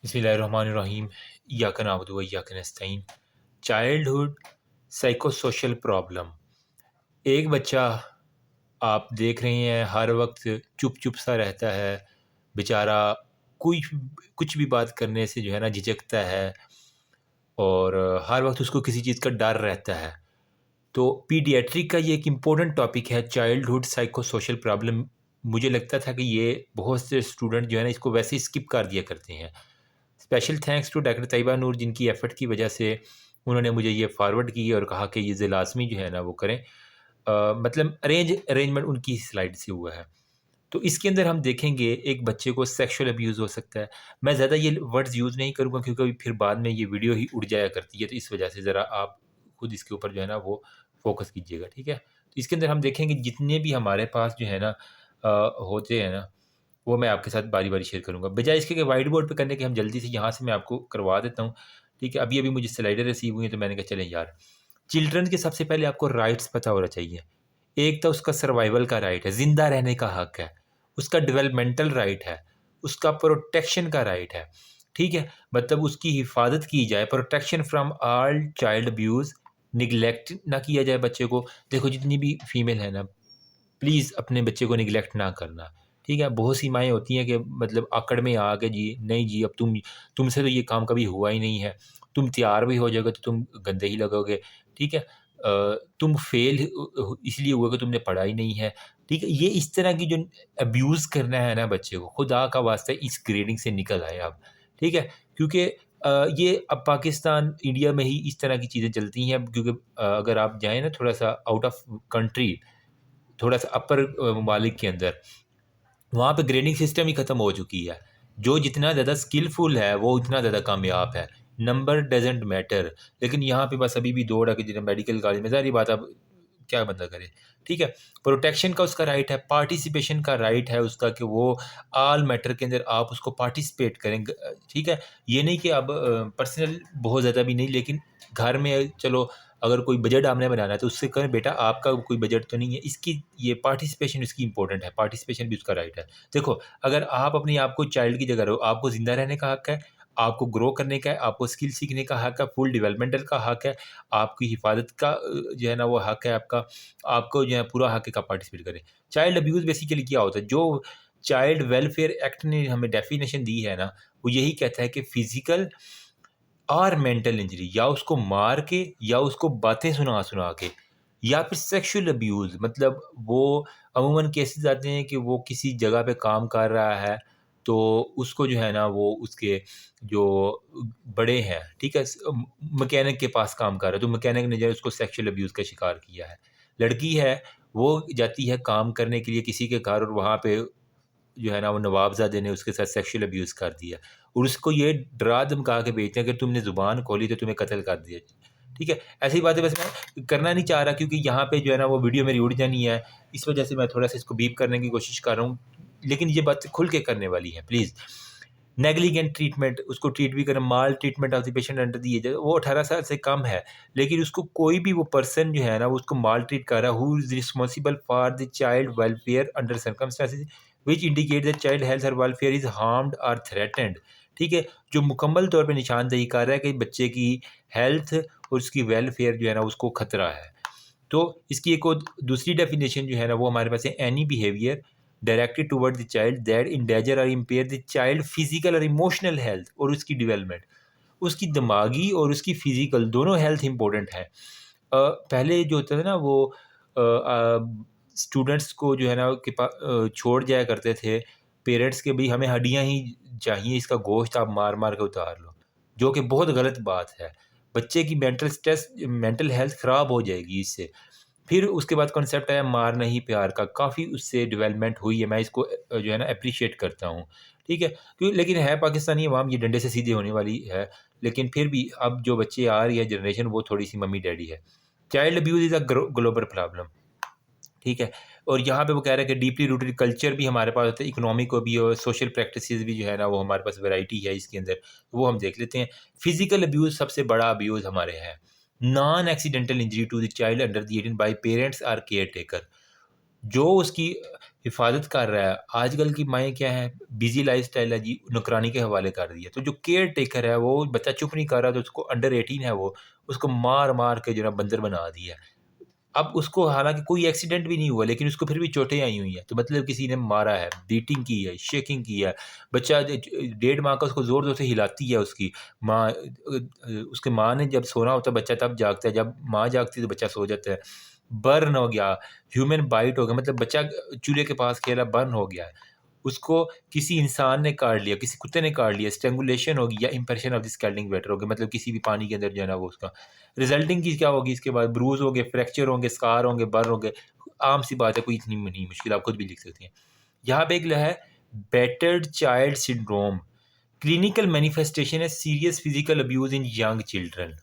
बिस्मिल्लाहिर्रहमानिर्रहीम। इय्याका नअबुदु व इय्याका नस्तईन। Childhood psycho social problem. एक बच्चा आप देख रहे हैं हर वक्त चुप चुप सा रहता है, बेचारा कुछ कुछ भी बात करने से जो है ना झिझकता है, और हर वक्त उसको किसी चीज़ का डर रहता है। तो पीडियाट्रिक का ये एक इम्पोर्टेंट टॉपिक है, चाइल्डहुड साइको सोशल प्रॉब्लम। मुझे लगता था कि ये बहुत से स्टूडेंट जो है ना इसको वैसे ही स्किप कर दिया करते हैं। Special thanks to doctor Tayyaba Noor, जिनकी एफ़र्ट की वजह से उन्होंने मुझे ये फॉरवर्ड की और कहा कि ये लाज़मी जो है ना वो करें। मतलब अरेंजमेंट उनकी स्लाइड से हुआ है। तो इसके अंदर हम देखेंगे एक बच्चे को सेक्सुअल अब्यूज़ हो सकता है। मैं ज़्यादा ये वर्ड्स यूज़ नहीं करूँगा क्योंकि फिर बाद में ये वीडियो ही उड़ जाया करती है, तो इस वजह से ज़रा आप खुद इसके ऊपर जो है ना वो फ़ोकस कीजिएगा, ठीक है? तो इसके अंदर हम देखेंगे जितने भी हमारे पास जो है ना होते हैं ना, वो मैं आपके साथ बारी-बारी शेयर करूँगा। बजाय इसके कि व्हाइट बोर्ड पे करने के हम जल्दी से यहाँ से मैं आपको करवा देता हूँ, ठीक है? अभी-अभी मुझे स्लाइडें रिसीव हुई हैं तो मैंने कहा चलें यार, चिल्ड्रन के सबसे पहले आपको राइट्स पता होना चाहिए। एक तो उसका सर्वाइवल का राइट है, ज़िंदा रहने का हक है, उसका डेवलपमेंटल राइट है, उसका प्रोटेक्शन का राइट है, ठीक है? मतलब उसकी हिफाज़त की जाए, protection from all child abuse, neglect ना किया जाए बच्चे को। देखो जितनी भी फीमेल है ना, प्लीज़ अपने बच्चे को निग्लेक्ट ना करना, ठीक है? बहुत सी माएँ होती हैं कि मतलब अकड़ में आ के जी, नहीं जी अब तुमसे तो ये काम कभी हुआ ही नहीं है, तुम तैयार भी हो जाओगे तो तुम गंदे ही लगोगे, ठीक है? तुम फेल इसलिए हुए कि तुमने पढ़ा ही नहीं है, ठीक है? ये इस तरह की जो अब्यूज़ करना है ना बच्चे को, खुदा का वास्ता इस ग्रेडिंग से निकल आए आप, ठीक है? क्योंकि ये अब पाकिस्तान, इंडिया में ही इस तरह की चीज़ें चलती हैं, क्योंकि अगर आप जाएँ ना थोड़ा-सा आउट ऑफ कंट्री, थोड़ा-सा अपर ममालिक के अंदर, वहाँ पे ग्रेडिंग सिस्टम ही ख़त्म हो चुकी है। जो जितना ज़्यादा स्किलफुल है, वो उतना ज़्यादा कामयाब है। Number doesn't matter. लेकिन यहाँ पे बस अभी भी दौड़ है कि जिन्हें मेडिकल कॉलेज में, ज़ाहिर-सी बात है अब क्या बंदा करे, ठीक है? प्रोटेक्शन का उसका राइट है, पार्टिसिपेशन का राइट है उसका कि वो ऑल मैटर के अंदर आप उसको पार्टिसिपेट करें, ठीक है? ये नहीं कि अब पर्सनल बहुत ज़्यादा भी नहीं, लेकिन घर में चलो अगर कोई बजट आपने बनाना है तो उससे कहें बेटा आपका कोई बजट तो नहीं है, इसकी ये पार्टिसिपेशन इसकी इंपॉर्टेंट है, पार्टिसिपेशन भी उसका राइट है। देखो, अगर आप अपने आप को चाइल्ड की जगह रहो, आपको ज़िंदा रहने का हक है, आपको ग्रो करने का है, आपको स्किल सीखने का हक है, फुल डेवलपमेंटल का हक है, आपकी हिफाज़त का जो है ना वो हक है आपका, आपको जो है पूरा हक है कि आप पार्टिसिपेट करें। चाइल्ड अब्यूज़ बेसिकली क्या होता है? जो चाइल्ड वेलफेयर एक्ट ने हमें डेफिनेशन दी है ना, वो यही कहता है कि फिज़िकल और मेंटल इंजरी, या उसको मार के या उसको बातें सुना-सुना के, या फिर सेक्सुअल अब्यूज़, मतलब वो अमूमन केसेज़ आते हैं कि वो किसी जगह पे काम कर रहा है, तो उसको जो है ना वो उसके जो बड़े हैं, ठीक है? मैकेनिक के पास काम कर रहा है, तो मैकेनिक ने जो है उसको सेक्सुअल अब्यूज़ का शिकार किया है। लड़की है, वो जाती है काम करने के लिए किसी के घर, और वहाँ पे जो है ना वो नवाबज़ादे ने उसके साथ सेक्सुअल अब्यूज़ कर दिया, और उसको ये डरा धमका के भेजते हैं कि तुमने ज़ुबान खोली तो तुम्हें कत्ल कर दिया। ठीक है? ऐसी बातें बस मैं करना नहीं चाह रहा, क्योंकि यहाँ पे जो है ना वो वीडियो मेरी उड़ जानी है, इस वजह से मैं थोड़ा-सा इसको बीप करने की कोशिश कर रहा हूँ। लेकिन ये बातें खुल के करने वाली हैं, प्लीज़। नेग्लिजेंट ट्रीटमेंट, उसको ट्रीट भी करें, maltreatment of the patient under the age, वो 18 साल से कम है, लेकिन उसको कोई भी वो पर्सन जो है ना वो उसको माल ट्रीट कर रहा है, who is responsible for the child welfare under circumstances which indicate that child health और वेलफेयर इज़ हार्म्ड और थ्रेटन्ड। ठीक है? जो मुकम्मल तौर पे निशानदेही कर रहा है कि बच्चे की हेल्थ और उसकी वेलफेयर जो है ना उसको खतरा है। तो इसकी एक और दूसरी डेफिनेशन जो है ना वो हमारे पास है, any behaviour directed toward the child that endanger और इम्पेयर द चाइल्ड फिजिकल और इमोशनल हेल्थ और उसकी डेवलपमेंट, उसकी दिमागी और उसकी फिजिकल दोनों हेल्थ इंपॉर्टेंट है। पहले जो होता था ना वो स्टूडेंट्स को जो है ना छोड़ जाया करते थे पेरेंट्स के, भाई हमें हड्डियां ही चाहिए, इसका गोश्त आप मार मार के उतार लो, जो कि बहुत गलत बात है। बच्चे की मेंटल हेल्थ ख़राब हो जाएगी इससे। फिर उसके बाद कॉन्सेप्ट आया मार नहीं प्यार का, काफ़ी उससे डेवलपमेंट हुई है, मैं इसको जो है ना एप्रिशिएट करता हूँ, ठीक है? लेकिन है पाकिस्तानी अवाम ये डंडे से सीधे होने वाली है, लेकिन फिर भी अब जो बच्चे आ रही है जनरेशन वो थोड़ी-सी मम्मी-डैडी है। Child abuse is a global problem, ठीक है? और यहाँ पे वो कह रहे हैं कि डीपली रूटेड कल्चर भी हमारे पास होता है, इकोनॉमी को भी और सोशल प्रैक्टिसेस भी जो है ना वो हमारे पास वैरायटी है इसके अंदर, वो हम देख लेते हैं। फिज़िकल अब्यूज़ सबसे बड़ा अब्यूज़ हमारे है। Non accidental injury to the child under the 18 by parents और केयर टेकर, जो उसकी हिफ़ाज़त कर रहा है। आजकल की माएँ क्या हैं, बिज़ी लाइफ़स्टाइल है जी, नौकरानी के हवाले कर दी है। तो जो केयर टेकर है वो बच्चा चुप नहीं कर रहा, तो उसको अंडर 18 है वो, उसको मार-मार के जो है ना बंदर बना दिया है। अब उसको हालाँकि कोई एक्सीडेंट भी नहीं हुआ, लेकिन उसको फिर भी चोटें आई हुई हैं। तो मतलब किसी ने मारा है, बीटिंग की है, शेकिंग की है। बच्चा 1.5 माह का उसको ज़ोर-ज़ोर से हिलाती है उसकी माँ। उसकी माँ ने जब सोना होता है बच्चा तब जागता है, जब माँ जागती है तो बच्चा सो जाता है। बर्न हो गया, ह्यूमन बाइट हो गया, मतलब बच्चा चूल्हे के पास खेला, बर्न हो गया है। उसको किसी इंसान ने काट लिया, किसी कुत्ते ने काट लिया, स्ट्रैंगुलेशन होगी या इम्प्रेशन ऑफ द स्कैल्डिंग वेटर हो गया, मतलब किसी भी पानी के अंदर जो है ना वो उसका रिजल्टिंग की क्या होगी, इसके बाद ब्रूज़ होंगे, फ्रैक्चर होंगे, स्कार होंगे, बर्न होंगे। आम सी बात है, कोई इतनी नहीं मुश्किल, आप खुद भी लिख सकती हैं। यहाँ पे एक है battered child syndrome, clinical manifestation है serious physical abuse in young children.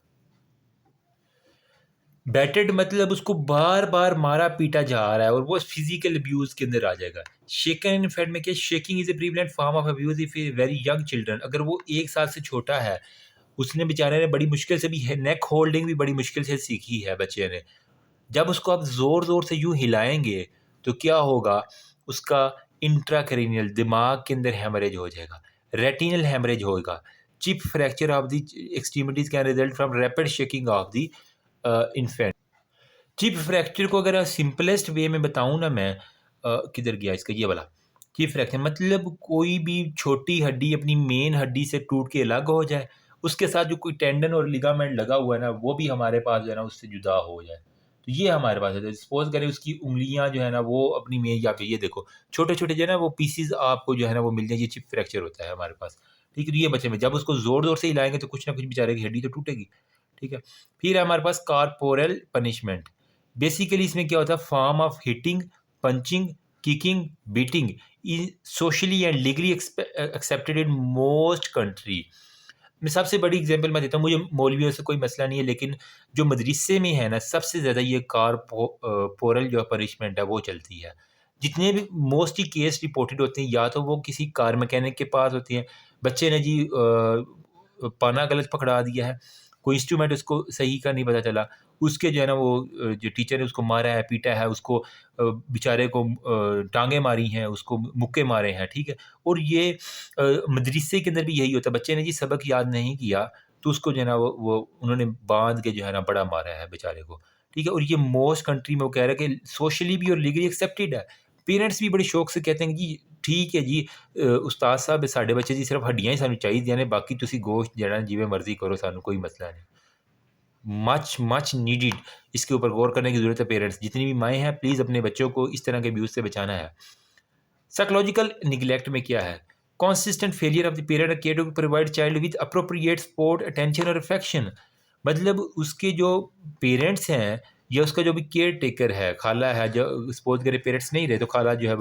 Battered मतलब उसको बार-बार मारा-पीटा जा रहा है और वो फिजिकल अब्यूज़ के अंदर आ जाएगा। शेकन इन फैक्ट में क्या, shaking is a prevalent form of abuse if a very young children. अगर वो 1 साल से छोटा है, उसने बेचारे ने बड़ी मुश्किल से भी है नेक होल्डिंग भी बड़ी मुश्किल से सीखी है बच्चे ने। जब उसको आप ज़ोर-ज़ोर से यूँ हिलाएँगे, तो क्या होगा, उसका इंट्राक्रैनियल दिमाग के अंदर हैमरेज हो जाएगा, रेटिनल हैमरेज होगा, chip fracture of the extremities can result from rapid shaking of the infant. Chip fracture को अगर सिंपलेस्ट वे में बताऊँ ना मैं, किधर गया इसका ये वाला, चिप फ्रैक्चर मतलब कोई भी छोटी हड्डी अपनी मेन हड्डी से टूट के अलग हो जाए, उसके साथ जो कोई टेंडन और लिगामेंट लगा हुआ है ना, वो भी हमारे पास जो है ना उससे जुदा हो जाए। तो ये हमारे पास है। सपोज़ करें उसकी उँगलियाँ जो है ना वो अपनी मेन, या फिर ये देखो छोटे-छोटे जो है ना वो पीसेज़ आपको जो है ना वो मिल जाए, ये चिप फ्रैक्चर होता है हमारे पास। ठीक है? तो ये बच्चे में जब उसको ज़ोर-ज़ोर से हिलाएँगे तो कुछ ना कुछ बेचारे की हड्डी तो टूटेगी। ठीक है? फिर है हमारे पास कॉर्पोरल पनिशमेंट। बेसिकली इसमें क्या होता है, form of hitting, punching, kicking, beating is socially and legally accepted in most country. मैं सबसे बड़ी एग्जांपल मैं देता हूँ, मुझे मौलवियों से कोई मसला नहीं है, लेकिन जो मदरसे में है ना सबसे ज़्यादा ये पोरल जो पनिशमेंट है वो चलती है। जितने भी मोस्टली केस रिपोर्टेड होते हैं, या तो वो किसी कार मैकेनिक के पास होती हैं, बच्चे ने जी पाना गलत पकड़ा दिया है, कोई इंस्ट्रूमेंट उसको सही का नहीं पता चला, उसके जो है ना वो जो टीचर ने उसको मारा है, पीटा है, उसको बेचारे को टाँगें मारी हैं, उसको मुक्के मारे हैं, ठीक है? और ये मदरसे के अंदर भी यही होता है, बच्चे ने जी सबक याद नहीं किया, तो उसको जो है ना वो उन्होंने बाँध के जो है ना बड़ा मारा है बेचारे को, ठीक है? और ये मोस्ट कंट्री में वो कह रहा है कि सोशली भी और लीगली एक्सेप्टेड है। पेरेंट्स भी बड़े शौक से कहते हैं कि जी ठीक है जी, उस्ताद साहब साडे बच्चे दी सिर्फ हड्डियाँ ही सानू चाहिदियां ने, बाकी तुसी गोश्त जेहड़ा जिवें मर्ज़ी करो, सानू कोई मसला नहीं। मच मच नीडेड, इसके ऊपर गौर करने की ज़रूरत है पेरेंट्स। जितनी भी माएँ हैं प्लीज़ अपने बच्चों को इस तरह के अब्यूज़ से बचाना है। साइकोलॉजिकल निग्लेक्ट में क्या है? Consistent failure of the parent और care to provide child with appropriate support, attention और अफेक्शन। मतलब उसके जो पेरेंट्स हैं या उसका जो भी केयर टेकर है, खाला है, जो सपोज़ करें पेरेंट्स नहीं रहे तो खाला जो है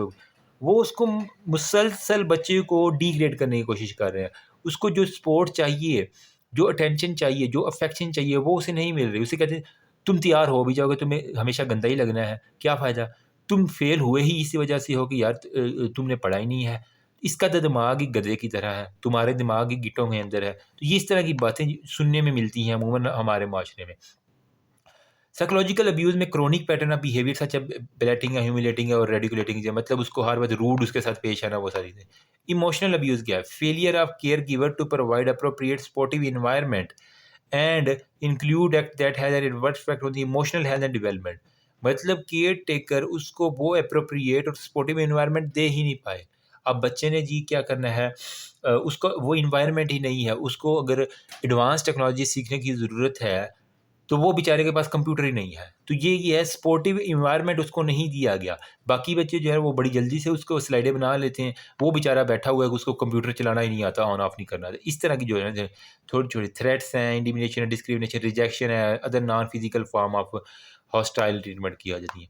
वो उसको मुसलसल बच्चे को डिग्रेड करने की कोशिश कर रहे हैं। उसको जो सपोर्ट चाहिए, जो अटेंशन चाहिए, जो अफेक्शन चाहिए वो उसे नहीं मिल रही। उसे कहते हैं तुम तैयार हो भी जाओगे, तुम्हें हमेशा गंदा ही लगना है, क्या फ़ायदा? तुम फेल हुए ही इसी वजह से हो कि यार तुमने पढ़ा ही नहीं है। इसका तो दिमाग ही गधे की तरह है, तुम्हारे दिमाग ही गिट्टों के अंदर है। तो ये इस तरह की बातें सुनने में मिलती हैं अमूमन हमारे माशरे में। साइकोलॉजिकल अब्यूज़ में क्रोनिक पैटर्न ऑफ बिहेवियर सच ए बेलेटिंग है, ह्यूमिलेटिंग है और रेडिकुलेटिंग है, मतलब उसको हर वक़्त रूड उसके साथ पेश आना, वो सारी चीज़ें। इमोशनल अब्यूज़ क्या है? Failure of caregiver to provide appropriate supportive environment and include act that has an adverse effect on the emotional health and development. मतलब केयर टेकर उसको वो एप्रोप्रिएट और सपोर्टिव एनवायरनमेंट दे ही नहीं पाए। अब बच्चे ने जी क्या करना है, उसको वो एनवायरनमेंट ही नहीं है, उसको अगर एडवांस टेक्नोलॉजी सीखने की ज़रूरत है, तो वो बेचारे के पास कंप्यूटर ही नहीं है। तो ये है सपोर्टिव एनवायरनमेंट उसको नहीं दिया गया। बाकी बच्चे जो है वो बड़ी जल्दी से उसको स्लाइडें बना लेते हैं। वो बेचारा बैठा हुआ है, उसको कंप्यूटर चलाना ही नहीं आता, ऑन ऑफ नहीं करना आता। इस तरह की जो है ना छोटी-छोटी थ्रेट्स हैं, इंटिमिडेशन, डिस्क्रिमिनेशन, रिजेक्शन है, other non physical form of hostile treatment की जाती है।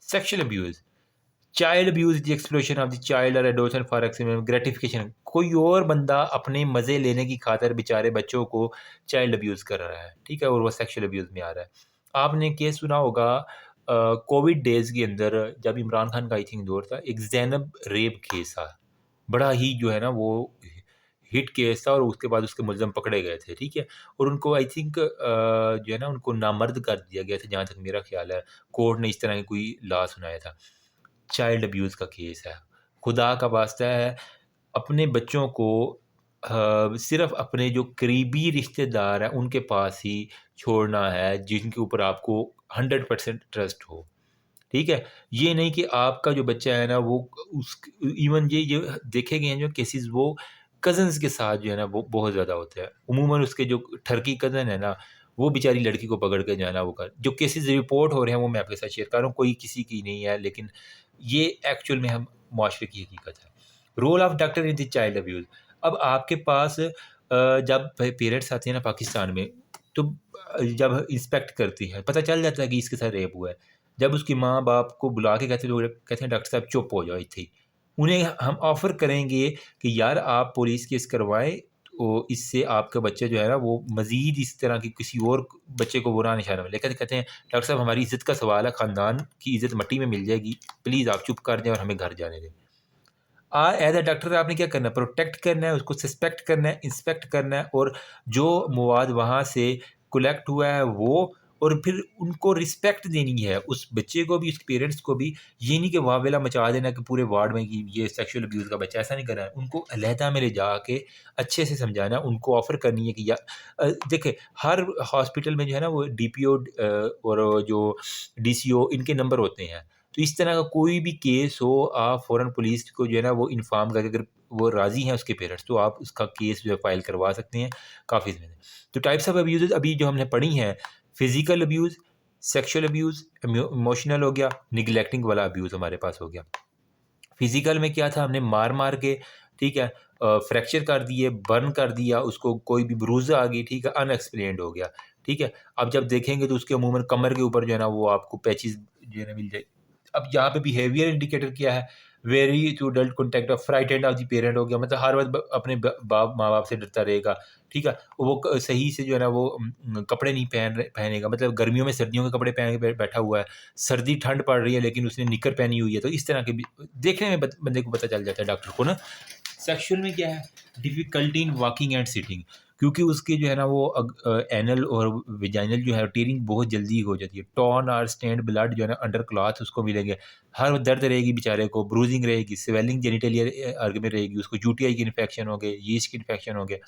Sexual abuse, child abuse the exploitation of the child और एडोल्सन फॉर ग्रेटिफिकेशन। कोई और बंदा अपने मज़े लेने की खातिर बेचारे बच्चों को चाइल्ड अब्यूज़ कर रहा है, ठीक है? और वो सेक्सुअल अब्यूज़ में आ रहा है। आपने केस सुना होगा कोविड डेज़ के अंदर, जब इमरान खान का आई थिंक दौर था, एक ज़ैनब रेप केस था। बड़ा ही जो है ना वो हिट केस था और उसके बाद उसके मुलज़िम पकड़े गए थे, ठीक है? और उनको आई थिंक जो है ना उनको नामर्द कर दिया गया था, जहाँ तक मेरा ख़्याल है। कोर्ट ने इस तरह की कोई लॉ सुनाया था। चाइल्ड अब्यूज़ का केस है। खुदा का वास्ता है, अपने बच्चों को सिर्फ़ अपने जो करीबी रिश्तेदार हैं उनके पास ही छोड़ना है, जिनके ऊपर आपको 100% ट्रस्ट हो। ठीक है? ये नहीं कि आपका जो बच्चा है ना वो उस इवन ये देखे गए हैं जो केसेज़, वो कज़िन्स के साथ जो है ना वो बहुत ज़्यादा होते हैं। अमूमन उसके जो ठरकी कज़िन है ना, वो बेचारी लड़की को पकड़ के जो है ना वो कर जो केसेज़ रिपोर्ट हो रहे हैं वो मैं आपके साथ शेयर कर रहा हूँ, कोई किसी की नहीं है, लेकिन ये एक्चुअल में हम मुआशरे की हकीकत है। Role of doctor in the child abuse. अब आपके पास जब पेरेंट्स आते हैं ना पाकिस्तान में, तो जब इंस्पेक्ट करती है, पता चल जाता है कि इसके साथ रेप हुआ है। जब उसकी माँ-बाप को बुला के कहते हैं डॉक्टर साहब चुप हो जाओ इत्थे ही। उन्हें हम ऑफ़र करेंगे कि यार आप पुलिस केस करवाएँ, तो इससे आपका बच्चा जो है ना वो मज़ीद इस तरह की किसी और बच्चे को बुरा निशाना मिले। कहते हैं डॉक्टर साहब हमारी इज़्ज़त का सवाल है, ख़ानदान की इज़्ज़त मिट्टी में मिल जाएगी, प्लीज़ आप चुप कर दें और हमें घर जाने दें। एज़ अ डॉक्टर आपने क्या करना है? प्रोटेक्ट करना है, उसको सस्पेक्ट करना है, इंस्पेक्ट करना है, और जो मवाद वहाँ से कलेक्ट हुआ है वो, और फिर उनको रिस्पेक्ट देनी है, उस बच्चे को भी, उसके पेरेंट्स को भी। ये नहीं कि वावेला मचा देना कि पूरे वार्ड में कि ये सेक्सुअल अब्यूज़ का बच्चा, ऐसा नहीं करना है। उनको अलहदा में ले जाके अच्छे से समझाना है, उनको ऑफ़र करनी है कि देखिए हर हॉस्पिटल में जो है ना वो डीपीओ और जो डीसीओ इनके नंबर होते हैं। तो इस तरह का कोई भी केस हो, आप फ़ौरन पुलिस को जो है ना वो इन्फ़ॉर्म करके, अगर वो राज़ी हैं उसके पेरेंट्स, तो आप उसका केस जो है फ़ाइल करवा सकते हैं, काफ़ी इसमें। तो टाइप्स ऑफ अब्यूज़ेज़ अभी जो हमने पढ़ी हैं, physical abuse, sexual abuse, emotional हो गया, नेग्लेक्टिंग वाला अब्यूज़ हमारे पास हो गया। फ़िज़िकल में क्या था, हमने मार-मार के, ठीक है, फ्रैक्चर कर दिए, बर्न कर दिया, उसको कोई भी ब्रूज़ आ गई, ठीक है, अनएक्सप्लेन्ड हो गया, ठीक है। अब जब देखेंगे तो उसके अमूमन कमर के ऊपर जो है ना वो आपको पैचेज़ जो है ना मिल जाए। अब यहाँ पे बिहेवियर इंडिकेटर क्या है? Wary to adult contact of frightened of the parent हो गया, मतलब हर वक़्त ब अपने ब बाप माँ-बाप से डरता रहेगा, ठीक है? वो सही से जो है ना वो कपड़े नहीं पहनेगा, मतलब गर्मियों में सर्दियों के कपड़े पहन के बैठा हुआ है, सर्दी ठंड पड़ रही है लेकिन उसने निक्कर पहनी हुई है, तो इस तरह के भी देखने में बंदे को पता चल जाता है डॉक्टर को ना। सेक्सुअल में क्या है? Difficulty in walking and sitting, क्योंकि उसकी जो है ना वो एनल और वेजाइनल जो है टीयरिंग बहुत जल्दी हो जाती है। टॉर्न और स्टेन्ड ब्लड जो है ना अंडर क्लॉथ उसको मिलेंगे। हर दर्द रहेगी बेचारे को, ब्रूजिंग रहेगी, स्वेलिंग जेनिटलियल अर्ग में रहेगी, उसको यूटीआई की इन्फेक्शन हो गए, यीस्ट की इन्फेक्शन हो गए।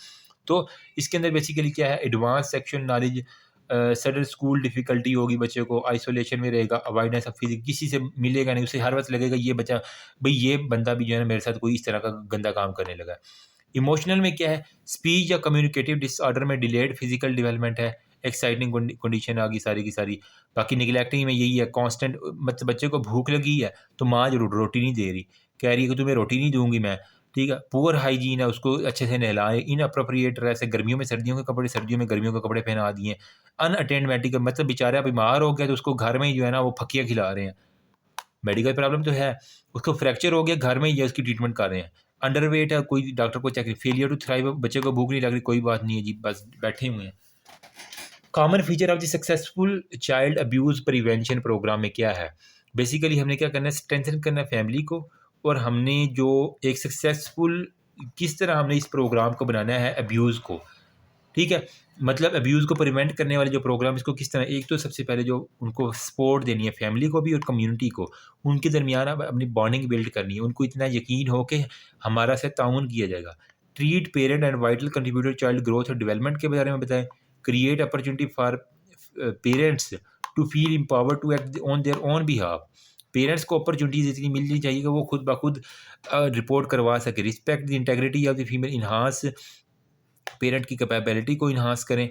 तो इसके अंदर बेसिकली क्या है? Advance sexual knowledge, sudden school difficulty होगी बच्चे को, आइसोलेशन में रहेगा, अवॉइडेंस ऑफ फिज़िक, किसी से मिलेगा नहीं, उसे हर वक़्त लगेगा ये बच्चा, भई ये बंदा भी जो है ना मेरे साथ कोई इस तरह का गंदा काम करने लगा है। इमोशनल में क्या है? स्पीच या कम्युनिकेटिव डिसऑर्डर में डिलेड फिज़िकल डेवलपमेंट है, एक्साइटिंग कंडीशन आ गई सारी की सारी। बाकी नेग्लेक्टिंग में यही है, कांस्टेंट मतलब बच्चे को भूख लगी है, तो माँ जो रोटी नहीं दे रही, कह रही है कि तुम्हें रोटी नहीं दूँगी मैं, ठीक है? पुअर हाइजीन है, उसको अच्छे से नहलाएँ, इनएप्रोप्रिएट ड्रेस है, गर्मियों में सर्दियों के कपड़े, सर्दियों में गर्मियों के कपड़े पहना दिए। अनअटेंड मेडिकल, मतलब बेचारा बीमार हो गया तो उसको घर में ही जो है ना वो फक्कियाँ खिला रहे हैं। मेडिकल प्रॉब्लम तो है, उसको फ्रैक्चर हो गया, घर में ही है, उसकी ट्रीटमेंट कर रहे हैं। अंडरवेट है, कोई डॉक्टर को चेक, फेलियर टू थ्राइव, बच्चे को भूख नहीं लग रही, कोई बात नहीं है जी, बस बैठे हुए हैं। Common feature of the successful child abuse prevention programme में क्या है? बेसिकली हमने क्या करना है, स्ट्रेंथन करना है फैमिली को, और हमने जो एक सक्सेसफुल, किस तरह हमने इस प्रोग्राम को बनाना है अब्यूज़ को, ठीक है? मतलब अब्यूज़ को प्रिवेंट करने वाले जो प्रोग्राम, इसको किस तरह, एक तो सबसे पहले जो उनको सपोर्ट देनी है फैमिली को भी और कम्युनिटी को, उनके दरमियान अब अपनी बॉन्डिंग बिल्ड करनी है, उनको इतना यकीन हो कि हमारा से ताउन किया जाएगा। Treat parent and vital contributor child growth और डेवलपमेंट के बारे में बताएँ। Create opportunity for parents to feel empowered to act on their own behalf. Parents को अपॉर्चुनिटीज़ इतनी मिलनी चाहिए कि वो खुद ब खुद रिपोर्ट करवा सके। Respect the integrity of the female, enhance parent की कैपेबिलिटी को इन्हांस करें,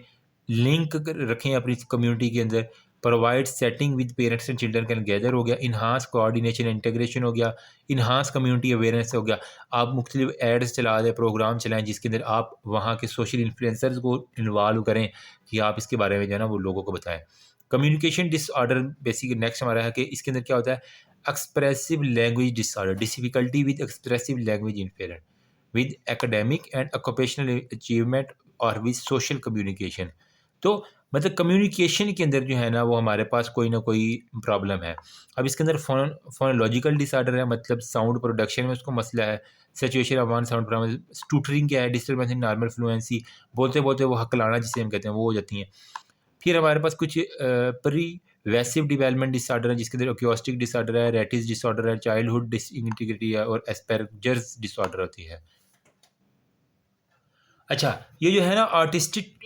लिंक रखें अपनी कम्युनिटी के अंदर। Provide setting with parents and children can gather हो गया, इन्हांस कोऑर्डिनेशन इंटीग्रेशन हो गया, इन्हांस कम्युनिटी अवेयरनेस हो गया। आप मुख्तलिफ एड्स चला दें, प्रोग्राम चलाएं जिसके अंदर आप वहाँ के सोशल इन्फ्लुएंसर्स को इन्वॉल्व करें कि आप इसके बारे में जो है ना वो लोगों को बताएं। कम्युनिकेशन डिसऑर्डर बेसिक नेक्स्ट हमारा है कि इसके अंदर क्या होता है, expressive language disorder, difficulty with expressive language in parent, with academic and occupational achievement और with social communication। तो मतलब कम्युनिकेशन के अंदर जो है ना वो हमारे पास कोई ना कोई प्रॉब्लम है। अब इसके अंदर फोनोलॉजिकल डिसऑर्डर है, मतलब साउंड प्रोडक्शन में उसको मसला है। Situation of one sound problem, stuttering क्या है, डिस्टर्बेंस इन नॉर्मल फ्लुएंसी, बोलते बोलते वो हकलाना जिसे हम कहते हैं वो हो जाती हैं। फिर हमारे पास कुछ प्री वैसिव डेवलपमेंट डिसऑर्डर है जिसके अंदर एक्वास्टिक डिसऑर्डर है, रेटिस डिसऑर्डर है, चाइल्डहुड डिसइंटीग्रिटी है और एस्पर्जर्स डिसऑर्डर होती है। अच्छा, ये जो है ना आर्टिस्टिक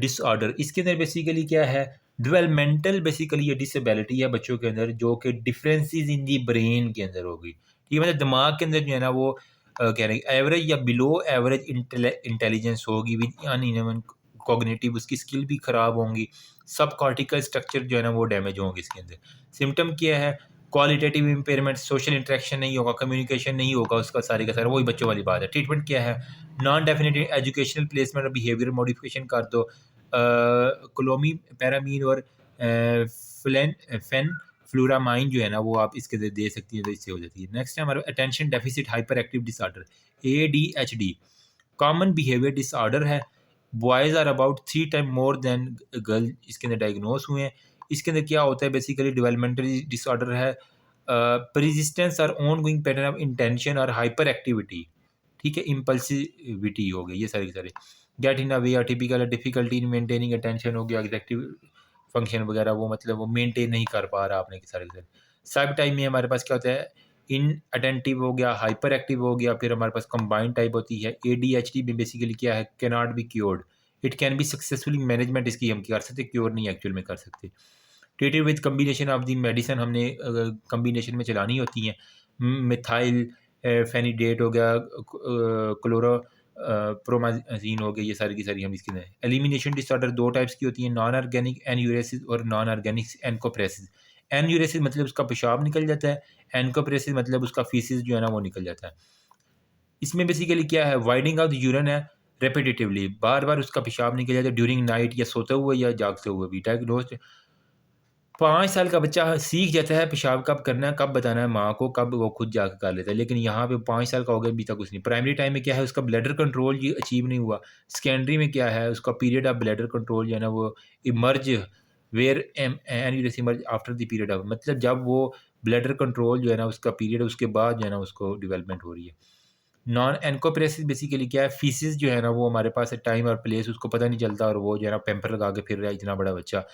डिसऑर्डर, इसके अंदर बेसिकली क्या है, डेवलपमेंटल बेसिकली ये डिसेबिलिटी है बच्चों के अंदर जो कि डिफरेंसेस इन दी ब्रेन के अंदर होगी। ये मतलब दिमाग के अंदर जो है ना वो कह रहे हैं एवरेज या बिलो एवरेज इंटेलिजेंस होगी विद अनइवन कॉग्निटिव, उसकी स्किल भी ख़राब होंगी, सब कॉर्टिकल स्ट्रक्चर जो है ना वो डैमेज होंगे इसके अंदर। सिम्टम क्या है, क्वालिटेटिव इम्पेयरमेंट, सोशल इंटरेक्शन नहीं होगा, कम्युनिकेशन नहीं होगा उसका सारे का सारा, वही बच्चों वाली बात है। ट्रीटमेंट क्या है, नॉन डेफिनेटिव एजुकेशनल प्लेसमेंट और बिहेवियर मॉडिफिकेशन कर दो, क्लोमी पैरामीन और फेन फ्लोरामाइन जो है ना वो आप इसके दे सकती हैं तो इससे हो जाती है। नेक्स्ट है हमारा attention deficit hyper active disorder, ADHD, common behaviour disorder है। Boys are about 3 time more than girl इसके अंदर डायग्नोस हुए हैं। इसके अंदर क्या होता है, बेसिकली डेवलपमेंटल डिसऑर्डर है, परसिस्टेंस और on going pattern of intention और हाइपर एक्टिविटी, ठीक है, इम्पल्सिविटी हो गई, ये सारे के सारे। गेट इन अ वे और typical difficulty in maintaining attention हो गया, एग्जेक्टिव फंक्शन वगैरह वो मतलब वो मेंटेन नहीं कर पा रहा आपने के सारे के सारे। सब टाइम में हमारे पास क्या होता है, इन अटेंटिव हो गया, हाइपर एक्टिव हो गया, फिर हमारे पास कंबाइंड टाइप होती है। ADHD में बेसिकली क्या है, can not be cured, it can be successfully management, इसकी हम कर सकते, क्योर नहीं एक्चुअल में कर सकते। Treated with combination of the medicine, हमने कम्बिनेशन में चलानी होती हैं, मिथाइल फेनिडेट हो गया, क्लोरो प्रोमाजीन हो गया, ये सारी की सारी हम इसके अंदर। एलिमिनेशन डिसऑर्डर दो टाइप्स की होती हैं, नॉन ऑर्गेनिक एन्यूरेसिस और नॉन ऑर्गेनिक एनकोप्रेसिस। एन्यूरेसिस मतलब उसका पेशाब निकल जाता है, एनकोप्रेसिस मतलब उसका फीसिस जो है ना वो निकल जाता है। इसमें बेसिकली क्या है, वाइडिंग ऑफ द यूरिन है रेपिटेटिवली, बार बार उसका पेशाब निकल जाता है ड्यूरिंग नाइट, या सोते हुए या जागते हुए भी। डायग्नोस्ट 5 साल का बच्चा सीख जाता है पेशाब कब करना है, कब बताना है माँ को, कब वो खुद जाके कर लेता है। लेकिन यहाँ पे 5 साल का हो गया अभी तक कुछ नहीं। प्राइमरी टाइम में क्या है, उसका ब्लैडर कंट्रोल ये अचीव नहीं हुआ। सेकेंडरी में क्या है, उसका पीरियड ऑफ ब्लैडर कंट्रोल जो है ना वो emerge where enuresis emerge after the period of, मतलब जब वो ब्लैडर कंट्रोल जो है ना उसका पीरियड है उसके बाद जो है ना उसको डेवलपमेंट हो रही है। नॉन एनकोप्रेसिस बेसिकली क्या है, फीसिस जो है ना वो हमारे पास है, टाइम और प्लेस उसको पता नहीं चलता, और वो जो है ना पैम्पर लगा के फिर रहा है इतना बड़ा बच्चा।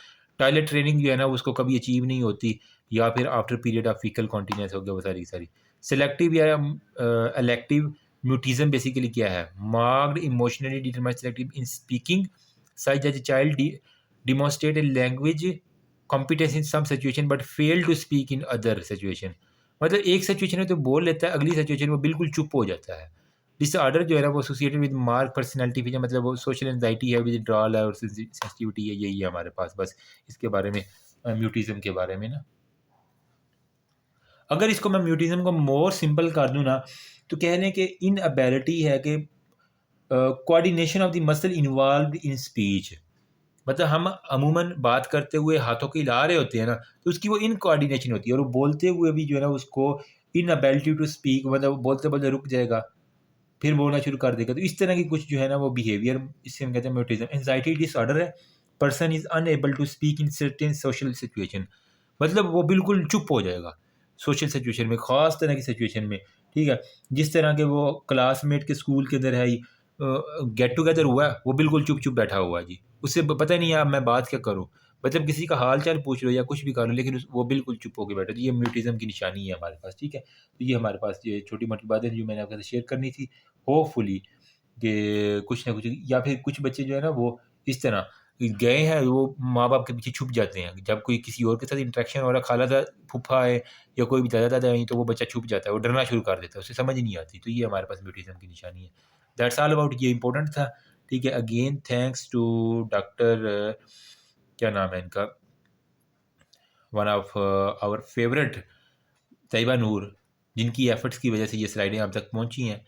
टॉयलेट ट्रेनिंग जो है ना उसको कभी अचीव नहीं होती, या फिर after period of faecal continuous हो गया, वो सारी की सारी। सेलेक्टिव या इलेक्टिव म्यूटिज्म बेसिकली क्या है, marked emotionally determined selective in speaking, such that child demonstrate a language competence in some situation but fail to speak in other situation. मतलब एक सिचुएशन में तो बोल लेता है, अगली सिचुएशन में वो बिल्कुल चुप हो जाता है। डिसऑर्डर जो है ना वो associated with mark personality feature, मतलब वो सोशल एंजाइटी है, विथड्रॉल है और सेंसिटिविटी है, यही है हमारे पास बस इसके बारे में, म्यूटिज्म के बारे में ना। अगर इसको मैं म्यूटिज्म को मोर सिंपल कर दूं ना, तो कहने के इन एबिलिटी है कि coordination of the muscle involve in speech, मतलब हम अमूमन बात करते हुए हाथों को हिला रहे होते हैं ना, तो उसकी वो इनकोऑर्डिनेशन होती है, और वो बोलते हुए भी जो है ना उसको इनएबिलिटी टू स्पीक, मतलब बोलते बोलते रुक जाएगा, फिर बोलना शुरू कर देगा। तो इस तरह की कुछ जो है ना वो बिहेवियर, इससे हम कहते हैं म्यूटिज्म। एंजाइटी डिसऑर्डर है, person is unable to speak in certain social situation, मतलब वो बिल्कुल चुप हो जाएगा सोशल सिचुएशन में, ख़ास तरह की सिचुएशन में, ठीक है। जिस तरह के वो क्लासमेट के स्कूल के अंदर है ही, गेट टुगेदर हुआ है, वो बिल्कुल चुप चुप बैठा हुआ है जी, उससे पता ही नहीं है अब मैं बात क्या करूँ, मतलब किसी का हाल चाल पूछ लो या कुछ भी कर लो, लेकिन वो बिल्कुल चुप होकर बैठा। तो ये म्यूटिज्म की निशानी है हमारे पास, ठीक है। तो ये हमारे पास ये छोटी मोटी बातें जो मैंने आपके साथ शेयर करनी थी, होपफुली कि कुछ ना कुछ, या फिर कुछ बच्चे जो है ना वो इस तरह गए हैं, वो माँ बाप के पीछे छुप जाते हैं, जब कोई किसी और के साथ इंटरेक्शन हो रहा, खाला दा फूफा है या कोई भी दादा दादा है, तो वो बच्चा छुप जाता है, वो डरना शुरू कर देता है, उसे समझ नहीं आती। तो ये हमारे पास म्यूटिज्म की निशानी है। दैट्स ऑल अबाउट, ये इंपॉर्टेंट था, ठीक है। अगेन थैंक्स टू डॉक्टर, क्या नाम है इनका, one of our favourite, Tayyaba Noor, जिनकी एफर्ट्स की वजह से ये स्लाइडें आप तक पहुंची हैं,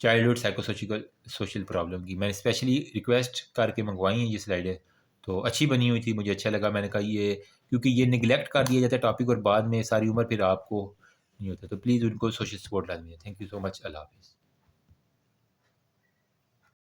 चाइल्डहुड साइकोसोशिकल सोशल प्रॉब्लम की। मैंने स्पेशली रिक्वेस्ट करके मंगवाई हैं ये स्लाइडें, तो अच्छी बनी हुई थी, मुझे अच्छा लगा। मैंने कहा ये, क्योंकि ये निगलेक्ट कर दिया जाता है टॉपिक, और बाद में सारी उम्र फिर आपको नहीं होता, तो प्लीज़ उनको सोशल सपोर्ट लाजमी है। थैंक यू सो मच, अल्लाह हाफिज़।